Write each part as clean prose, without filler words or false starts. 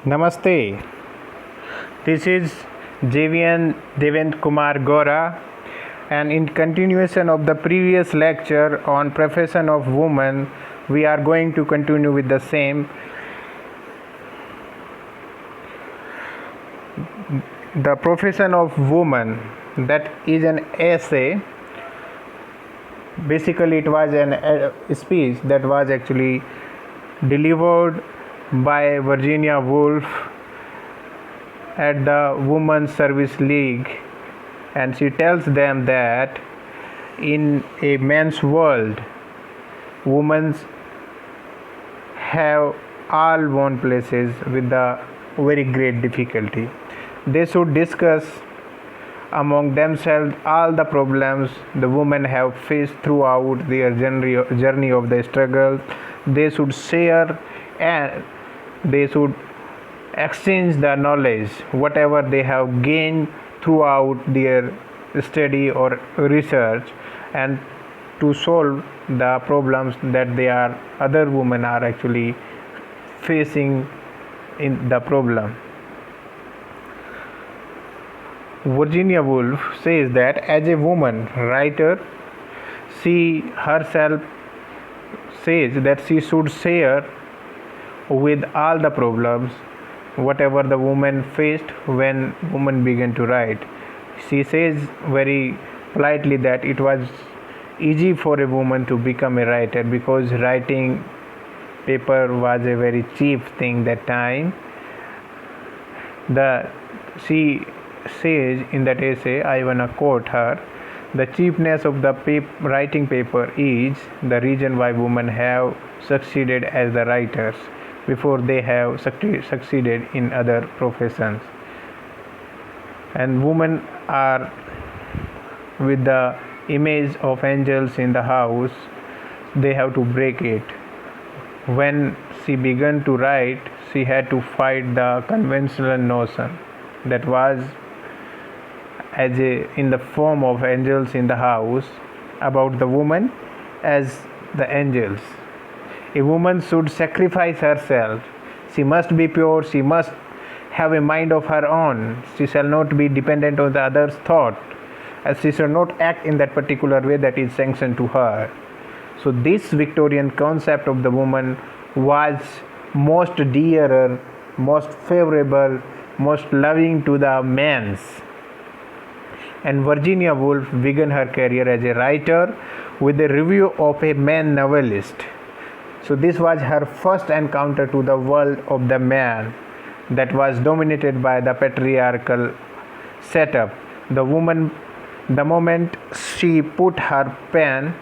Namaste. This is Devendra Kumar Gora, and in continuation of the previous lecture on profession of woman, we are going to continue with the same. The profession of woman, that is an essay. Basically, it was a speech that was actually delivered by Virginia Woolf at the Women's Service League, and she tells them that in a man's world, women have all won places with the very great difficulty. They should discuss among themselves all the problems the women have faced throughout their journey of the struggle. They should share and they should exchange the knowledge, whatever they have gained throughout their study or research, and to solve the problems that other women are actually facing in the problem. Virginia Woolf says that as a woman writer, she herself says that she should share with all the problems whatever the woman faced when woman began to write. She says very politely that it was easy for a woman to become a writer because writing paper was a very cheap thing that time. She says in that essay, I wanna quote her, the cheapness of the writing paper is the reason why women have succeeded as the writers before they have succeeded in other professions. And women are with the image of angels in the house, they have to break it. When she began to write, she had to fight the conventional notion that was in the form of angels in the house about the woman as the angels. A woman should sacrifice herself. She must be pure. She must have a mind of her own. She shall not be dependent on the other's thought, as she shall not act in that particular way that is sanctioned to her. So this Victorian concept of the woman was most dearer, most favorable, most loving to the men's. And Virginia Woolf began her career as a writer with a review of a man novelist. So this was her first encounter to the world of the man that was dominated by the patriarchal setup. The woman, the moment she put her pen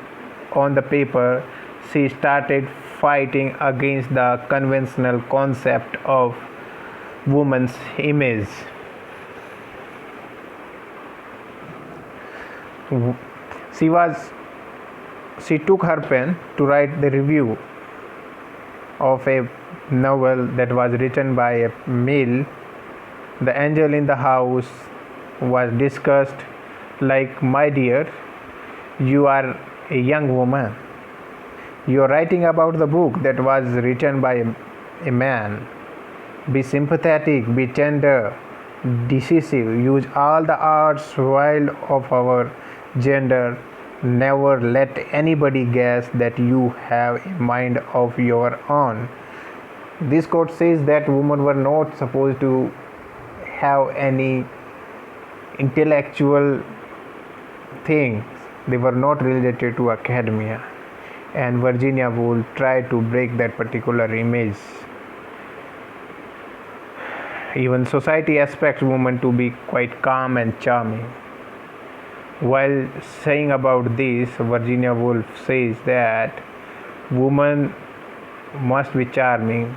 on the paper, she started fighting against the conventional concept of woman's image. She took her pen to write the review of a novel that was written by a male. The angel in the house was discussed like, my dear, you are a young woman. You are writing about the book that was written by a man. Be sympathetic, be tender, decisive, use all the arts wild of our gender. Never let anybody guess that you have a mind of your own. This quote says that women were not supposed to have any intellectual things. They were not related to academia. And Virginia Woolf tried to break that particular image. Even society expects women to be quite calm and charming. While saying about this, Virginia Woolf says that woman must be charming,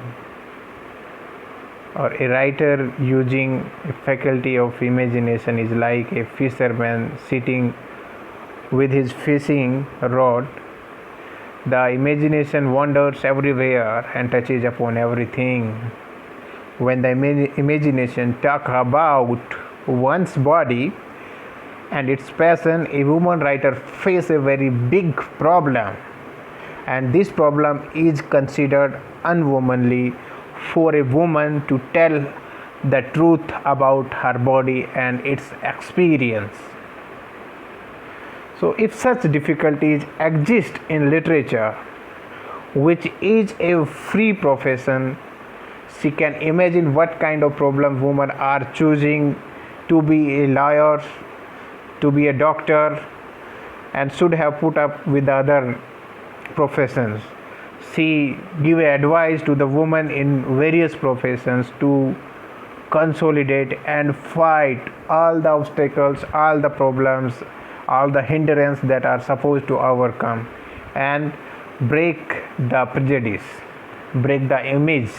or a writer using a faculty of imagination is like a fisherman sitting with his fishing rod. The imagination wanders everywhere and touches upon everything. When the imagination talks about one's body and its passion, a woman writer faces a very big problem, and this problem is considered unwomanly for a woman to tell the truth about her body and its experience. So, if such difficulties exist in literature, which is a free profession, she can imagine what kind of problem women are choosing to be a lawyer, to be a doctor, and should have put up with other professions. She give advice to the women in various professions to consolidate and fight all the obstacles, all the problems, all the hindrance that are supposed to overcome, and break the prejudice, break the image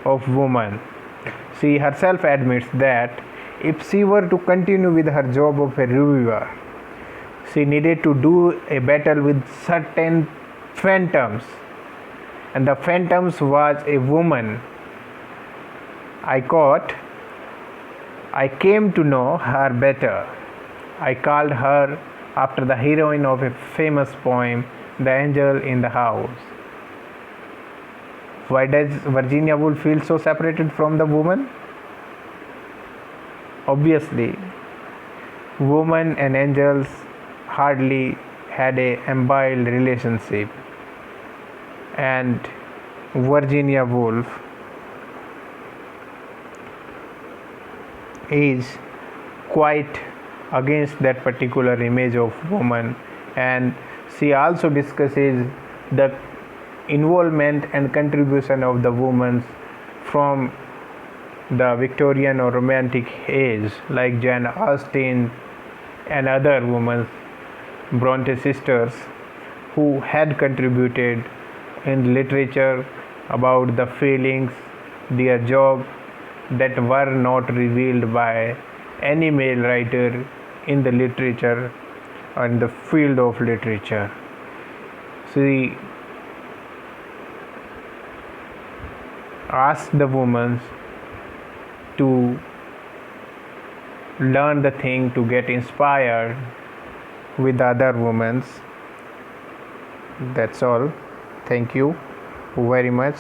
of woman. She herself admits that if she were to continue with her job of a reviewer, she needed to do a battle with certain phantoms, and the phantoms was a woman. I came to know her better. I called her after the heroine of a famous poem, The Angel in the House. Why does Virginia Woolf feel so separated from the woman? Obviously, women and angels hardly had a embodied relationship, and Virginia Woolf is quite against that particular image of woman, and she also discusses the involvement and contribution of the women from the Victorian or Romantic age, like Jane Austen and other women, Bronte sisters, who had contributed in literature about the feelings, their job, that were not revealed by any male writer in the literature or in the field of literature. She asked the women to learn the thing, to get inspired with other women. That's all. Thank you very much.